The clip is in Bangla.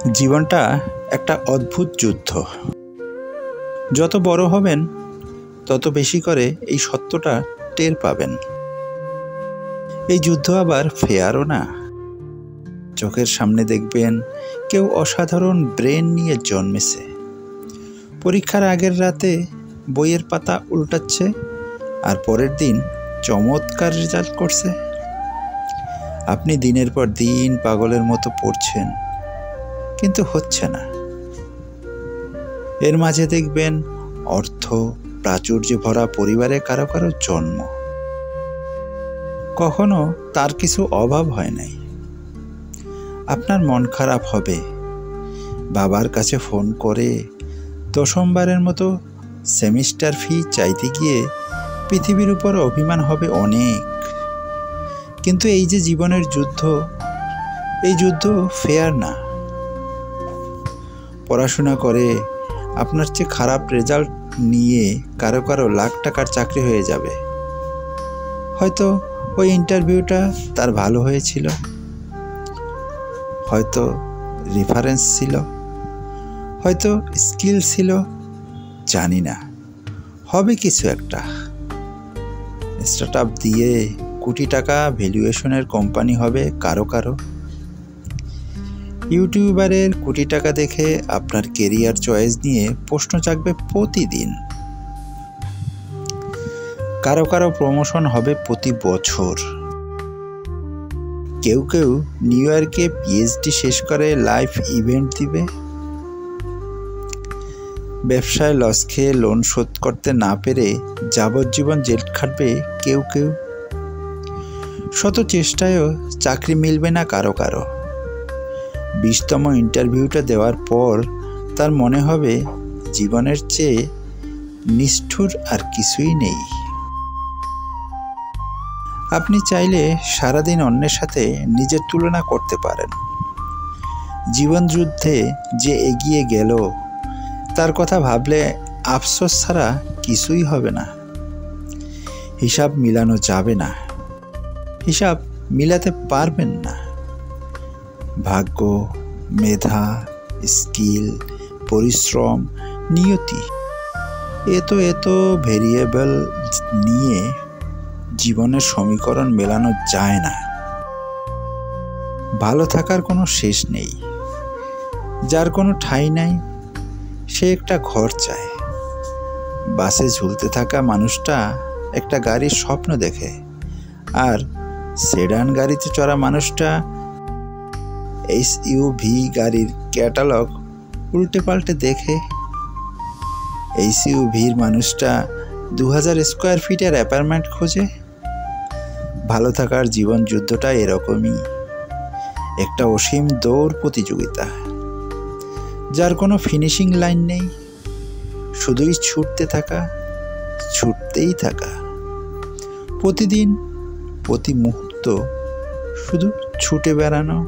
জীবনটা একটা অদ্ভুত যুদ্ধ। যত বড় হবেন তত বেশি করে এই সত্যটা টের পাবেন। এই যুদ্ধ আবার ফেয়ারও না। চোখের সামনে দেখবেন কেউ অসাধারণ ব্রেন নিয়ে জন্মেছে, পরীক্ষার আগের রাতে বইয়ের পাতা উল্টাচ্ছে আর পরের দিন চমৎকার রেজাল্ট করছে। আপনি দিনের পর দিন পাগলের মতো পড়ছেন, কিন্তু হচ্ছে না। এর মাঝে দেখবেন অর্থ প্রাচুর্যে ভরা পরিবারে কারো কারো জন্ম, কখনো তার কিছু অভাব হয় নাই। আপনার মন খারাপ হবে, বাবার কাছে ফোন করে দশমবারের মতো সেমিস্টার ফি চাইতে গিয়ে পৃথিবীর উপর অভিমান হবে অনেক। কিন্তু এই যে জীবনের যুদ্ধ, এই যুদ্ধ ফেয়ার না। পড়াশোনা করে আপনার চেয়ে খারাপ রেজাল্ট নিয়ে কারো কারো লাখ টাকার চাকরি হয়ে যাবে। হয়তো ওই ইন্টারভিউটা তার ভালো হয়েছিল, হয়তো রেফারেন্স ছিল, হয়তো স্কিল ছিল, জানি না। হবে কিছু একটা। স্টার্টআপ দিয়ে কোটি টাকা ভ্যালুয়েশনের কোম্পানি হবে কারো কারো। ইউটিউবারের কোটি টাকা দেখে আপনার কেরিয়ার চয়েস নিয়ে প্রশ্ন জাগবে প্রতিদিন। কারো কারো প্রমোশন হবে প্রতি বছর। কেউ কেউ নিউ ইয়র্কে পিএইচডি শেষ করে লাইভ ইভেন্ট দিবে। ব্যবসায় লস খেয়ে লোন শোধ করতে না পেরে যাবজ্জীবন জেল খাটবে কেউ কেউ। শত চেষ্টায়ও চাকরি মিলবে না কারো কারো। 20তম ইন্টারভিউটা দেওয়ার পর তার মনে হবে জীবনের চেয়ে নিষ্ঠুর আর কিছুই নেই। আপনি চাইলে সারাদিন অন্যের সাথে নিজের তুলনা করতে পারেন। জীবন যুদ্ধে যে এগিয়ে গেল তার কথা ভাবলে আফসোস ছাড়া কিছুই হবে না। হিসাব মিলানো যাবে না, হিসাব মিলাতে পারবেন না। ভাগ্য, মেধা, স্কিল, পরিশ্রম, নিয়তি, এত ভেরিয়েবল নিয়ে জীবনের সমীকরণ মেলানো যায় না। ভালো থাকার কোনো শেষ নেই। যার কোনো ঠাঁই নাই সে একটা ঘর চায়। বাসে ঝুলতে থাকা মানুষটা একটা গাড়ির স্বপ্ন দেখে, আর সেডান গাড়িতে চড়া মানুষটা এসইউভি গাড়ির ক্যাটালগ উল্টে পাল্টে দেখে। এসইউভির মানুষটা 2000 স্কোয়ার ফিটের অ্যাপার্টমেন্ট খোঁজে। ভালো থাকার জীবন যুদ্ধটা এরকমই, একটা অসীম দৌড় প্রতিযোগিতা, যার কোনো ফিনিশিং লাইন নেই। শুধুই ছুটতে থাকা, ছুটতেই থাকা। প্রতিদিন, প্রতি মুহূর্ত শুধু ছুটে বেড়ানো।